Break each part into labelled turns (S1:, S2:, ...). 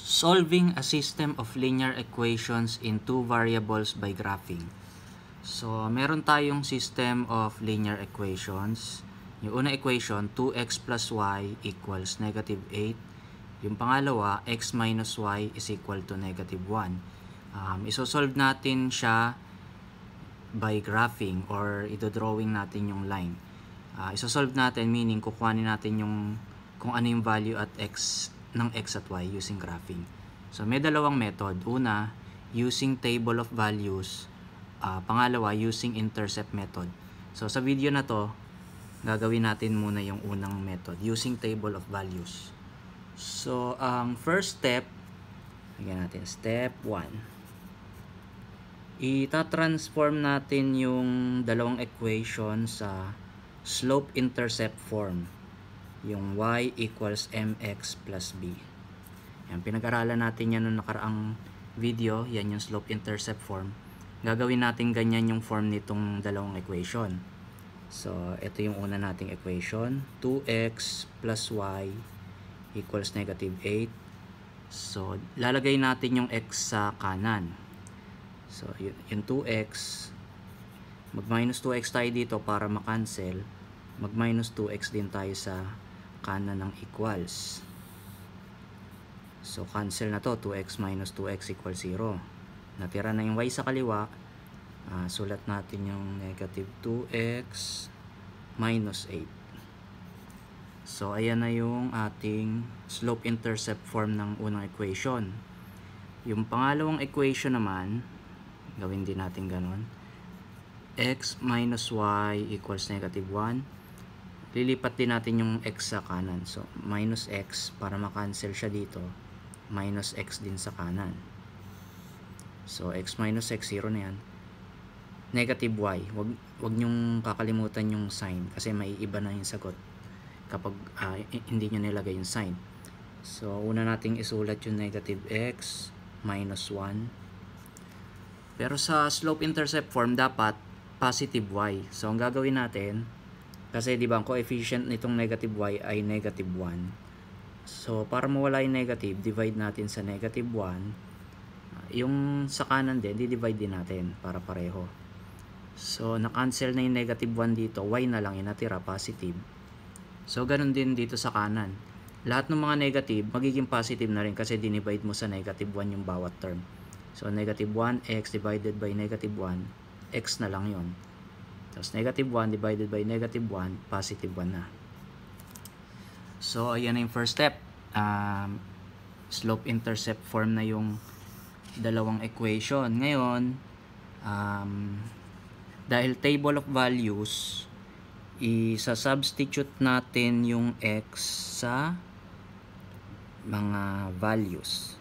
S1: Solving a system of linear equations in two variables by graphing. So, meron tayong system of linear equations. Yung una equation, 2x plus y equals negative 8. Yung pangalawa, x minus y is equal to negative 1. Isosolve natin siya by graphing or idodrawing natin yung line. Isosolve natin, meaning kukuhanin natin yung kung ano yung value at x ng x at y using graphing. So, may dalawang method. Una, using table of values. Pangalawa, using intercept method. So, sa video na to, gagawin natin muna yung unang method, using table of values. So, ang first step, lagyan natin, step 1. Ita-transform natin yung dalawang equation sa slope-intercept form. Yung y equals mx plus b. Yan, pinag-aralan natin yan nung nakaraang video. Yan yung slope-intercept form. Gagawin natin ganyan yung form nitong dalawang equation. So, ito yung una nating equation. 2x plus y equals negative 8. So, lalagay natin yung x sa kanan. So, yung 2x, mag-minus 2x tayo dito para makancel. Mag-minus 2x din tayo sa kanan ng equals. So, cancel na to. 2x minus 2x equals 0. Natira na yung y sa kaliwa. Sulat natin yung negative 2x minus 8. So, ayan na yung ating slope-intercept form ng unang equation. Yung pangalawang equation naman, gawin din natin ganon. X minus y equals negative 1. Lilipat din natin yung x sa kanan. So, minus x para makancel siya dito. Minus x din sa kanan. So, x minus x, 0 na yan. Negative y. Wag nyong kakalimutan yung sign kasi may iba na yung sagot kapag hindi nyo nilagay yung sign. So, una nating isulat yung negative x minus 1. Pero sa slope-intercept form, dapat positive y. So, ang gagawin natin, kasi di ba ang coefficient nitong negative y ay negative 1. So, para mawala yung negative, divide natin sa negative 1. Yung sa kanan din, di-divide din natin para pareho. So, na-cancel na yung negative 1 dito. Y na lang yung natira, positive. So, ganun din dito sa kanan. Lahat ng mga negative, magiging positive na rin kasi dinivide mo sa negative 1 yung bawat term. So, negative 1x divided by negative 1, x na lang yon. Tapos, negative 1 divided by negative 1, positive 1 na. So, ayan na yung first step. Slope-intercept form na yung dalawang equation. Ngayon, dahil table of values, isa-substitute natin yung x sa mga values.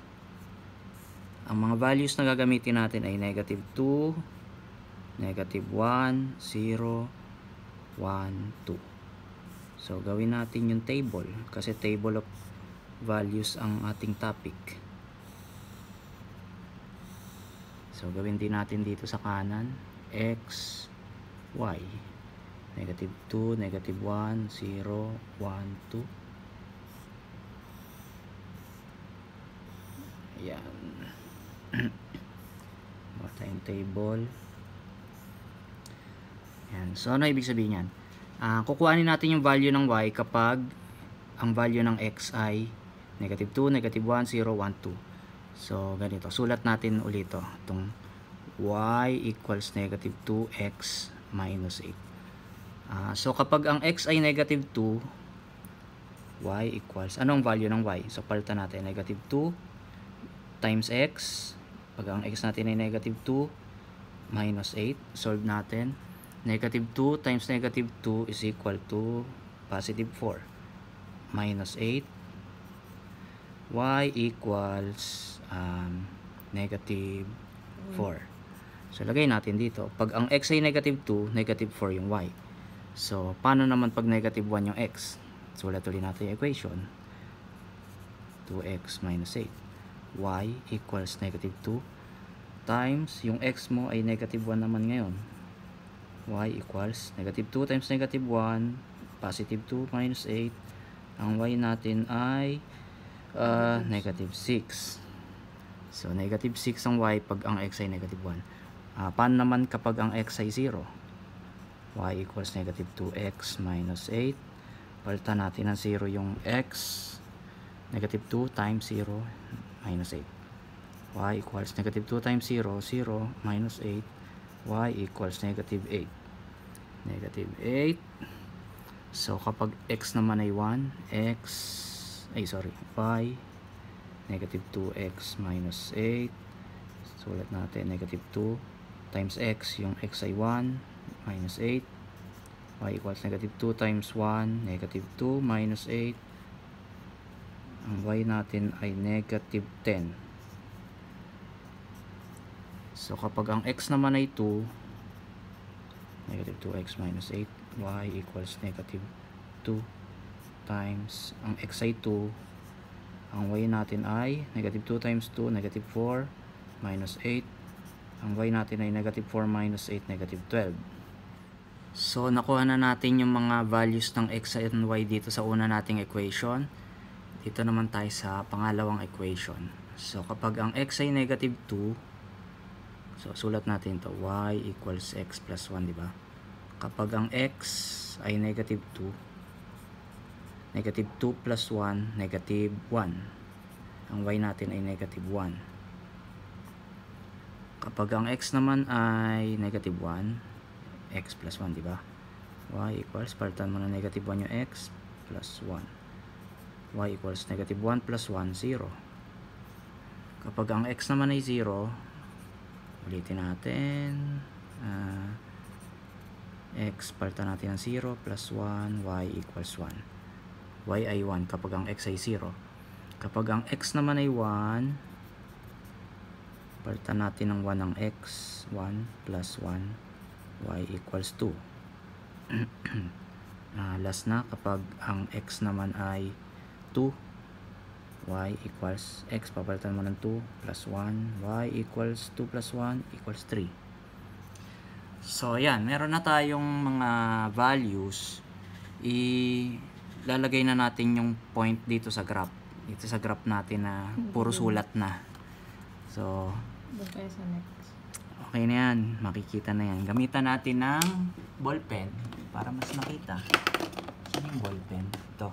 S1: Ang mga values na gagamitin natin ay negative 2, negative 1, 0, 1, 2. So, gawin natin yung table kasi table of values ang ating topic. So, gawin din natin dito sa kanan, x, y. Negative 2, negative 1, 0, 1, 2. Ayan. Bawa tayong table. Ayan. So, ano ibig sabihin yan? Kukuhanin natin yung value ng y kapag ang value ng x ay negative 2, negative 1, 0, 1, 2. So, ganito. Sulat natin ulit ito. Itong y equals negative 2x minus 8. So, kapag ang x ay negative 2, y equals, anong value ng y? So, palitan natin. Negative 2 times x. Pag ang x natin ay negative 2 minus 8. Solve natin. Negative 2 times negative 2 is equal to positive 4 minus 8. Y equals negative 4. So, lagay natin dito. Pag ang x ay negative 2, negative 4 yung y. So, paano naman pag negative 1 yung x? Sulat ulit natin yung equation. 2x minus 8. Y equals negative 2 times yung x mo ay negative 1 naman ngayon. Y equals negative 2 times negative 1, positive 2 minus 8. Ang y natin ay negative 6. So, negative 6 ang y pag ang x ay negative 1. Paano naman kapag ang x ay 0? Y equals negative 2x minus 8. Palitan natin ng 0 yung x. Negative 2 times 0 minus 8. Y equals negative 2 times 0, 0 minus 8. Y equals negative 8. Negative 8. So, kapag x naman ay 1, y, negative 2x minus 8. Sulat natin, negative 2 times x, yung x ay 1, minus 8. Y equals negative 2 times 1, negative 2 minus 8. Ang y natin ay negative 10. So, kapag ang x naman ay 2, negative 2x minus 8, y equals negative 2 times, ang x ay 2, ang y natin ay negative 2 times 2, negative 4, minus 8. Ang y natin ay negative 4 minus 8, negative 12. So, nakuha na natin yung mga values ng x and y dito sa una nating equation. Dito naman tayo sa pangalawang equation. So, kapag ang x ay negative 2, so, sulat natin to y equals x plus 1, diba? Kapag ang x ay negative 2, negative 2 plus 1, negative 1. Ang y natin ay negative 1. Kapag ang x naman ay negative 1, x plus 1, diba? Y equals, palitan mo na negative 1 yung x plus 1. Y equals negative 1 plus 1, 0. Kapag ang x naman ay 0, ulitin natin, x, palitan natin ng 0 plus 1, y equals 1. Y ay 1 kapag ang x ay 0. Kapag ang x naman ay 1, palitan natin ng 1 ng x, 1 plus 1, y equals 2. Last na, kapag ang x naman ay 2, y equals x, papalitan mo ng 2 plus 1, y equals 2 plus 1 equals 3. So, yan. Meron na tayong mga values. Ilalagay na natin yung point dito sa graph. Dito sa graph natin na puro sulat na. So,
S2: Okay, sa next.
S1: okay na yan. Makikita na yan. Gamitan natin ng ballpen para mas makita. Saan yung ballpen? Ito.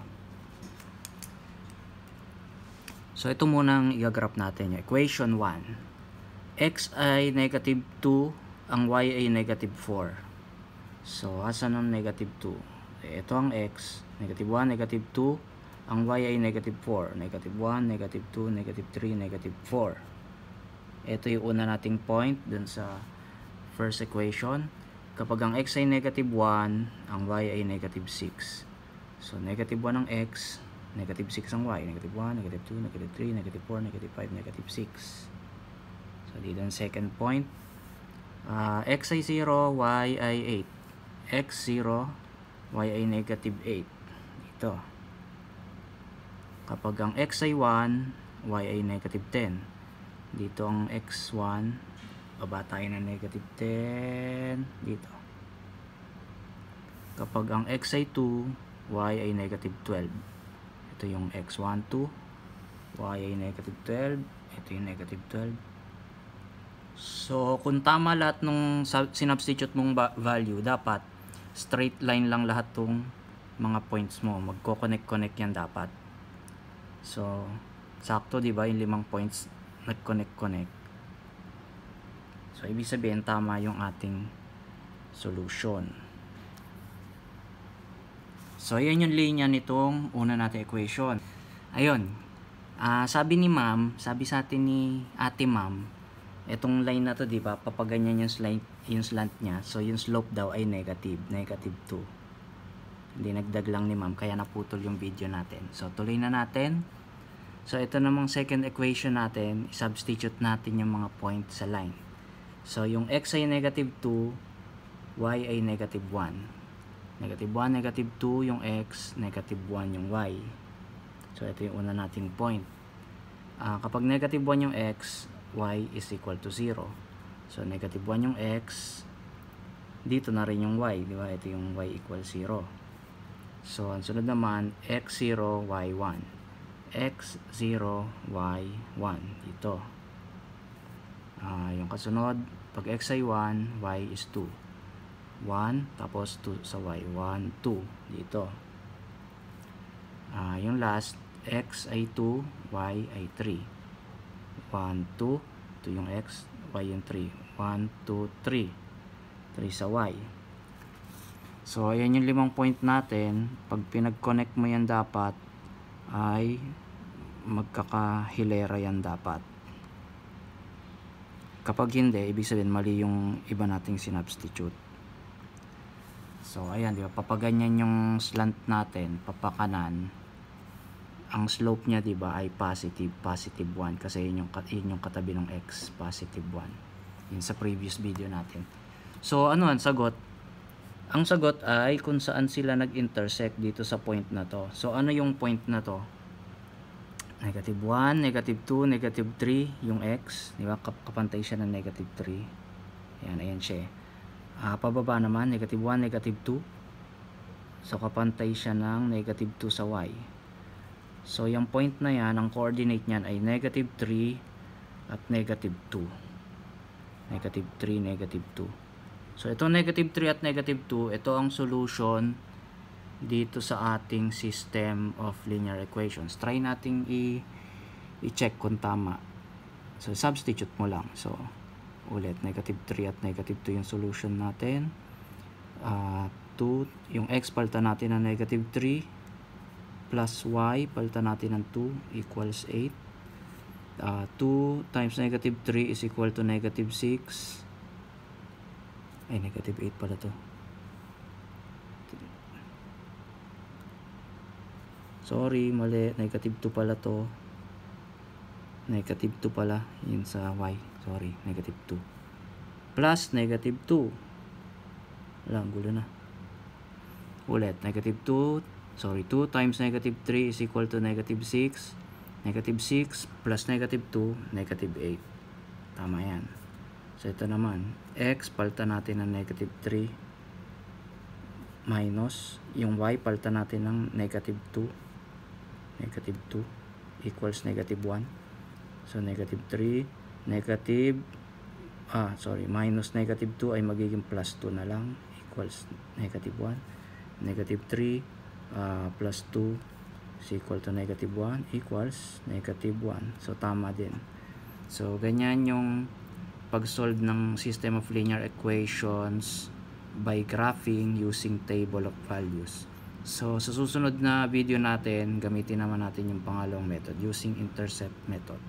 S1: So, ito munang i-graph natin. Yung equation 1. X ay negative 2. Ang y ay negative 4. So, asan ang negative 2? Ito ang x. Negative 1, negative 2. Ang y ay negative 4. Negative 1, negative 2, negative 3, negative 4. Ito yung una nating point dun sa first equation. Kapag ang x ay negative 1, ang y ay negative 6. So, negative 1 ang x, negative 6 ang y. Negative 1, negative 2, negative 3, negative 4, negative 5, negative 6. So, dito ang second point. X ay 0, y ay 8. X 0, y ay negative 8. Dito. Kapag ang x ay 1, y ay negative 10. Dito ang x1, baba tayo ng negative 10. Dito. Kapag ang x ay 2, y ay negative 12. Ito yung x1, 2. Y ay negative 12. Ito yung negative 12. So, kung tama lahat nung sinubstitute mong value, dapat straight line lang lahat tong mga points mo. Magko-connect-connect yan dapat. So, sakto, di ba? Yung 5 points nag-connect-connect. So, ibig sabihin, tama yung ating solution. So, yan yung linya nitong una natin equation. Ayun. Sabi ni ma'am, sabi sa atin ni ate ma'am, itong line na to, di ba, papaganyan yung slant niya. So, yung slope daw ay negative 2. Hindi, nagdag lang ni ma'am, kaya naputol yung video natin. So, tuloy na natin. So, ito namang second equation natin, substitute natin yung mga point sa line. So, yung x ay negative 2, y ay negative 1. Negative 1, negative 2 yung x, negative 1 yung y. So, ito yung una nating point. Kapag negative 1 yung x, y is equal to 0. So, negative 1 yung x. Dito na rin yung y. Di ba? Ito yung y equals 0. So, ang sunod naman, x0, y1. x0, y1 dito. Yung kasunod, pag x ay 1, y is 2. 1, tapos 2 sa y. 1, 2 dito. Yung last, x ay 2, y ay 3. 1, 2, 2 yung x, y yung 3. 1, 2, 3. 3 sa y. So, ayan yung 5 point natin. Pag pinag-connect mo yan dapat, ay magkakahilera yan dapat. Kapag hindi, ibig sabihin mali yung iba nating sinubstitute. So, ayan, di ba? Papaganyan yung slant natin, papakanan. Ang slope niya, di ba, ay positive 1 kasi yun yung katabi ng x, positive 1. Yun sa previous video natin. So, ano ang sagot? Ang sagot ay kung saan sila nag-intersect dito sa point na to. So, ano yung point na to? Negative 1, negative 2, negative 3 yung x, di ba? Kapantay siya ng negative 3. Ayan siya. Pababa naman, negative 1, negative 2. So, kapantay siya ng negative 2 sa y. So, yung point na yan, ang coordinate niyan ay negative 3 at negative 2. Negative 3, negative 2. So, ito negative 3 at negative 2, ito ang solution dito sa ating system of linear equations. Try nating i-check kung tama. So, substitute mo lang. So, ulit, negative 3 at negative 2 yung solution natin. 2, yung x palitan natin ng negative 3 plus y palitan natin ng 2 equals 8. 2 times negative 3 is equal to negative 6. Ay, negative 8 pala to. Sorry, mali. Negative 2 pala to. Negative 2 pala. Yun sa y. Sorry, negative 2. Plus negative 2. Wala, gulo na. Ulit, negative 2. Sorry, 2 times negative 3 is equal to negative 6. Negative 6 plus negative 2, negative 8. Tama yan. So, ito naman. X, palitan natin ng negative 3. Minus. Yung y, palitan natin ng negative 2. Negative 2 equals negative 1. So, negative 3. Negative, minus negative 2 ay magiging plus 2 na lang. Equals negative 1. Negative 3 plus 2 is equal to negative 1 equals negative 1. So, tama din. So, ganyan yung pag-solve ng system of linear equations by graphing using table of values. So, sa susunod na video natin, gamitin naman natin yung pangalawang method, using intercept method.